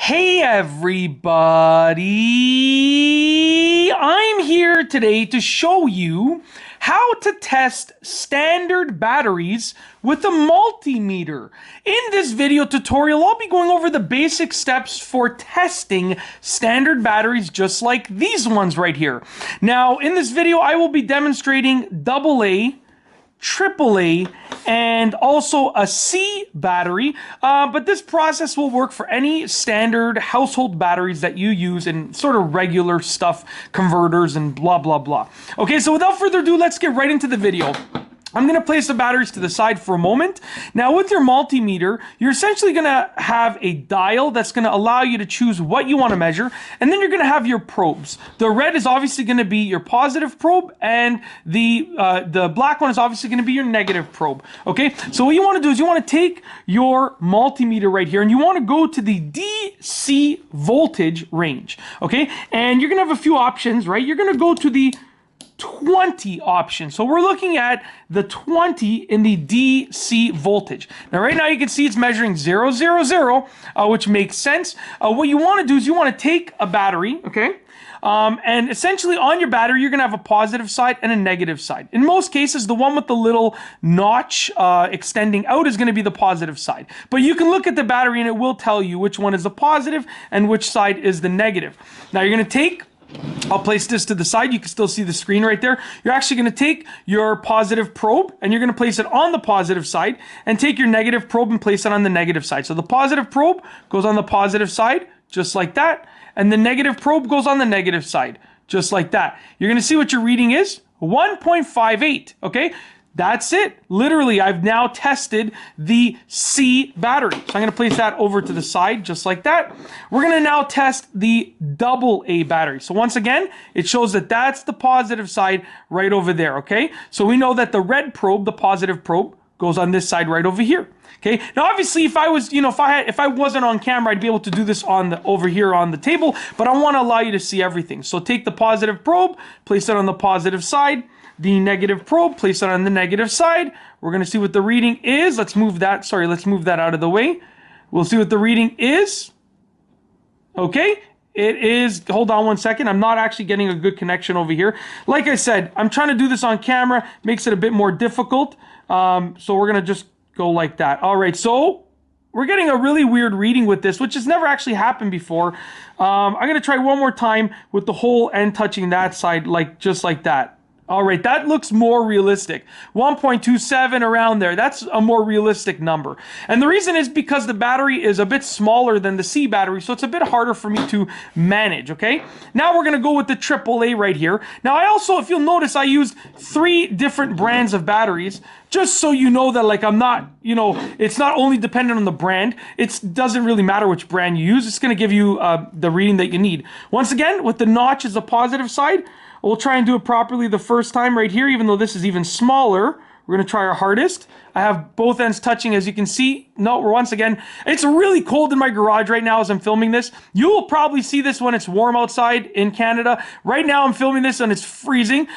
Hey everybody! I'm here today to show you how to test standard batteries with a multimeter. In this video tutorial, I'll be going over the basic steps for testing standard batteries just like these ones right here. Now, in this video, I will be demonstrating AA, AAA, and also a C battery, but this process will work for any standard household batteries that you use in sort of regular stuff, converters and blah, blah, blah. Okay, so without further ado, let's get right into the video. I'm going to place the batteries to the side for a moment. Now with your multimeter, you're essentially going to have a dial that's going to allow you to choose what you want to measure, and then you're going to have your probes. The red is obviously going to be your positive probe, and the black one is obviously going to be your negative probe. Okay, so what you want to do is you want to take your multimeter right here, and you want to go to the DC voltage range. Okay, and you're going to have a few options, right? You're going to go to the 20 option. So we're looking at the 20 in the DC voltage. Now right now you can see it's measuring 0, 0, 0, which makes sense. What you want to do is you want to take a battery, okay? And essentially on your battery, you're going to have a positive side and a negative side. In most cases, the one with the little notch extending out is going to be the positive side. But you can look at the battery and it will tell you which one is the positive and which side is the negative. Now you're going to take, I'll place this to the side. You can still see the screen right there. You're actually going to take your positive probe and you're going to place it on the positive side, and take your negative probe and place it on the negative side. So the positive probe goes on the positive side, just like that. And the negative probe goes on the negative side, just like that. You're going to see what your reading is, 1.58, okay? That's it. Literally, I've now tested the C battery. So I'm going to place that over to the side, just like that. We're going to now test the AA battery. So once again, it shows that that's the positive side right over there, okay? So we know that the red probe, the positive probe, goes on this side right over here. Okay. Now, obviously, if I was, if I wasn't on camera, I'd be able to do this over here on the table, but I want to allow you to see everything. So take the positive probe, place it on the positive side. The negative probe, place it on the negative side. We're going to see what the reading is. Let's move that out of the way. We'll see what the reading is. Okay, it is, hold on one second. I'm not actually getting a good connection over here. Like I said, I'm trying to do this on camera, makes it a bit more difficult. So we're going to just go like that. All right, so we're getting a really weird reading with this, which has never actually happened before. I'm going to try one more time with the whole end touching that side, just like that. All right, that looks more realistic. 1.27 around there. That's a more realistic number. And the reason is because the battery is a bit smaller than the C battery, so it's a bit harder for me to manage, okay? Now we're going to go with the AAA right here. Now I also, if you'll notice, I used 3 different brands of batteries, just so you know that, like, I'm not, it's not only dependent on the brand. It doesn't really matter which brand you use. It's going to give you the reading that you need. Once again, with the notch as the positive side, we'll try and do it properly the first time right here, even though this is even smaller. We're going to try our hardest. I have both ends touching, as you can see. No, once again, it's really cold in my garage right now as I'm filming this. You will probably see this when it's warm outside in Canada. Right now I'm filming this and it's freezing.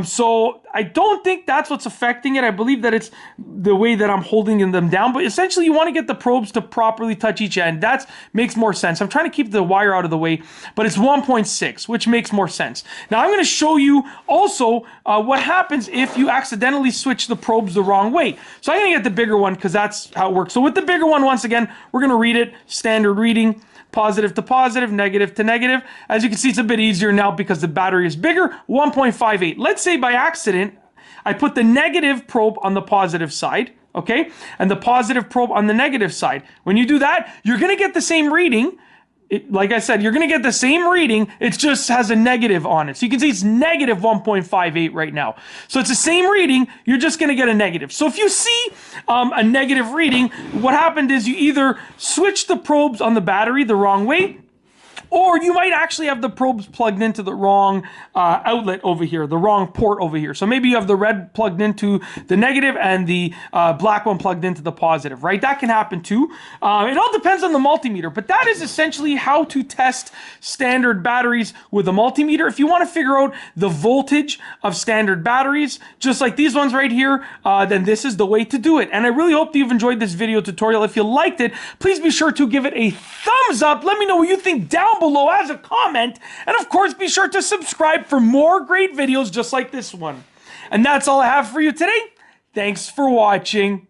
So I don't think that's what's affecting it. I believe that it's the way that I'm holding them down. But essentially, you want to get the probes to properly touch each end. That makes more sense. I'm trying to keep the wire out of the way, but it's 1.6, which makes more sense. Now I'm going to show you also what happens if you accidentally switch the probes the wrong way. So I'm going to get the bigger one because that's how it works. So with the bigger one, once again, we're going to read it, standard reading, positive to positive, negative to negative. As you can see, it's a bit easier now because the battery is bigger, 1.58. Let's say by accident, I put the negative probe on the positive side, okay, and the positive probe on the negative side. When you do that, you're going to get the same reading. Like I said, you're going to get the same reading. It just has a negative on it. So you can see it's negative 1.58 right now. So it's the same reading. You're just going to get a negative. So if you see a negative reading, what happened is you either switch the probes on the battery the wrong way, Or you might actually have the probes plugged into the wrong outlet over here, the wrong port over here. So maybe you have the red plugged into the negative and the black one plugged into the positive, right? That can happen too. It all depends on the multimeter, but that is essentially how to test standard batteries with a multimeter. If you want to figure out the voltage of standard batteries, just like these ones right here, then this is the way to do it. And I really hope that you've enjoyed this video tutorial. If you liked it, please be sure to give it a thumbs up. Let me know what you think down below as a comment, and of course be sure to subscribe for more great videos just like this one. And that's all I have for you today. Thanks for watching.